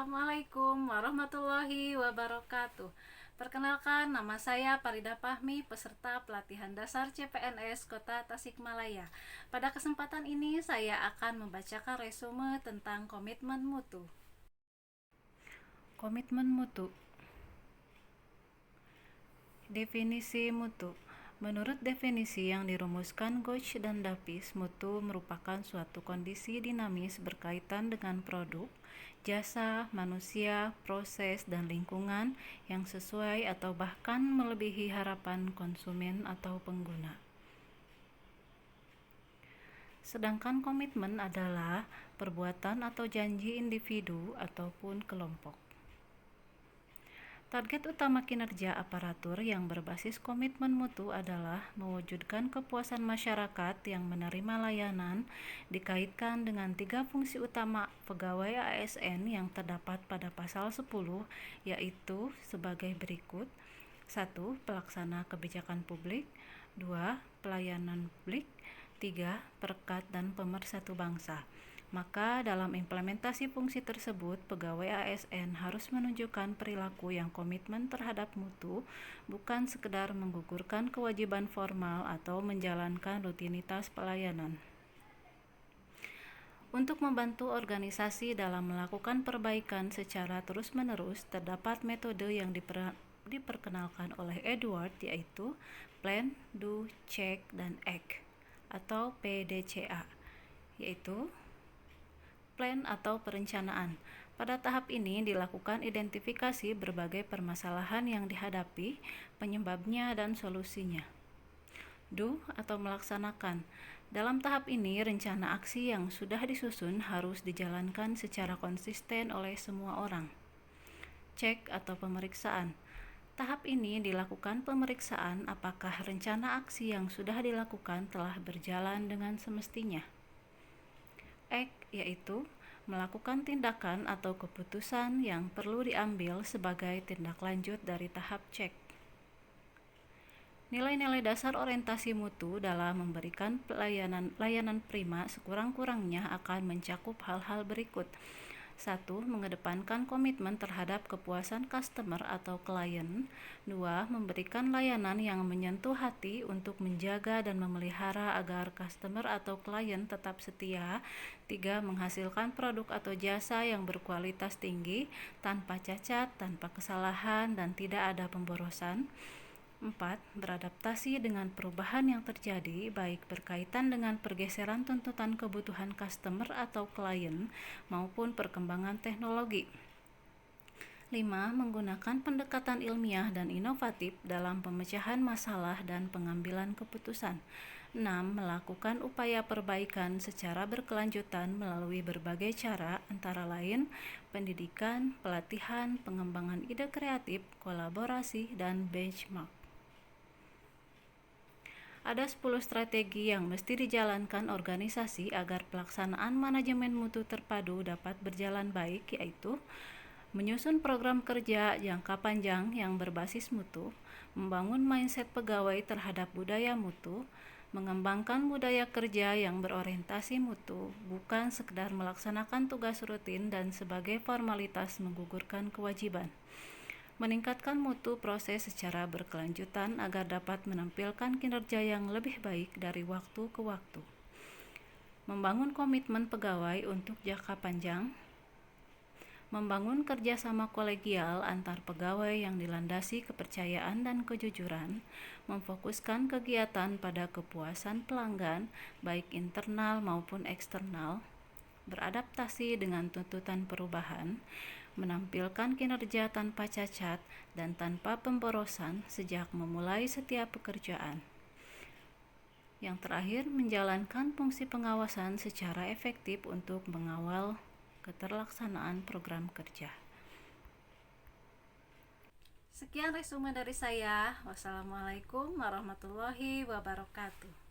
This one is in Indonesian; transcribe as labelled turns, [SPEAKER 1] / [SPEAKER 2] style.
[SPEAKER 1] Assalamualaikum warahmatullahi wabarakatuh. Perkenalkan, nama saya Farida Fahmi, peserta pelatihan dasar CPNS Kota Tasikmalaya. Pada kesempatan ini saya akan membacakan resume tentang komitmen mutu. Komitmen mutu. Definisi mutu. Menurut definisi yang dirumuskan Gotch dan Davis, mutu merupakan suatu kondisi dinamis berkaitan dengan produk, jasa, manusia, proses, dan lingkungan yang sesuai atau bahkan melebihi harapan konsumen atau pengguna. Sedangkan komitmen adalah perbuatan atau janji individu ataupun kelompok. Target utama kinerja aparatur yang berbasis komitmen mutu adalah mewujudkan kepuasan masyarakat yang menerima layanan dikaitkan dengan 3 fungsi utama pegawai ASN yang terdapat pada pasal 10, yaitu sebagai berikut. 1. Pelaksana kebijakan publik. 2. Pelayanan publik. 3. Perekat dan pemersatu bangsa. Maka dalam implementasi fungsi tersebut, pegawai ASN harus menunjukkan perilaku yang komitmen terhadap mutu, bukan sekedar menggugurkan kewajiban formal atau menjalankan rutinitas pelayanan. Untuk membantu organisasi dalam melakukan perbaikan secara terus-menerus, terdapat metode yang diperkenalkan oleh Edward, yaitu Plan, Do, Check, dan Act atau PDCA, yaitu plan atau perencanaan. Pada tahap ini dilakukan identifikasi berbagai permasalahan yang dihadapi, penyebabnya, dan solusinya. Do atau melaksanakan. Dalam tahap ini, rencana aksi yang sudah disusun harus dijalankan secara konsisten oleh semua orang. Cek atau pemeriksaan. Tahap ini dilakukan pemeriksaan apakah rencana aksi yang sudah dilakukan telah berjalan dengan semestinya. Act yaitu melakukan tindakan atau keputusan yang perlu diambil sebagai tindak lanjut dari tahap cek. Nilai-nilai dasar orientasi mutu dalam memberikan layanan prima sekurang-kurangnya akan mencakup hal-hal berikut. 1. Mengedepankan komitmen terhadap kepuasan customer atau klien. 2. Memberikan layanan yang menyentuh hati untuk menjaga dan memelihara agar customer atau klien tetap setia. 3. Menghasilkan produk atau jasa yang berkualitas tinggi, tanpa cacat, tanpa kesalahan, dan tidak ada pemborosan. 4. Beradaptasi dengan perubahan yang terjadi, baik berkaitan dengan pergeseran tuntutan kebutuhan customer atau klien maupun perkembangan teknologi. 5. Menggunakan pendekatan ilmiah dan inovatif dalam pemecahan masalah dan pengambilan keputusan. 6. Melakukan upaya perbaikan secara berkelanjutan melalui berbagai cara, antara lain pendidikan, pelatihan, pengembangan ide kreatif, kolaborasi, dan benchmark. Ada 10 strategi yang mesti dijalankan organisasi agar pelaksanaan manajemen mutu terpadu dapat berjalan baik, yaitu menyusun program kerja jangka panjang yang berbasis mutu, membangun mindset pegawai terhadap budaya mutu, mengembangkan budaya kerja yang berorientasi mutu, bukan sekedar melaksanakan tugas rutin dan sebagai formalitas menggugurkan kewajiban. Meningkatkan mutu proses secara berkelanjutan agar dapat menampilkan kinerja yang lebih baik dari waktu ke waktu. Membangun komitmen pegawai untuk jangka panjang. Membangun kerjasama kolegial antar pegawai yang dilandasi kepercayaan dan kejujuran. Memfokuskan kegiatan pada kepuasan pelanggan, baik internal maupun eksternal. Beradaptasi dengan tuntutan perubahan, menampilkan kinerja tanpa cacat dan tanpa pemborosan sejak memulai setiap pekerjaan. Yang terakhir, menjalankan fungsi pengawasan secara efektif untuk mengawal keterlaksanaan program kerja. Sekian resume dari saya. Wassalamualaikum warahmatullahi wabarakatuh.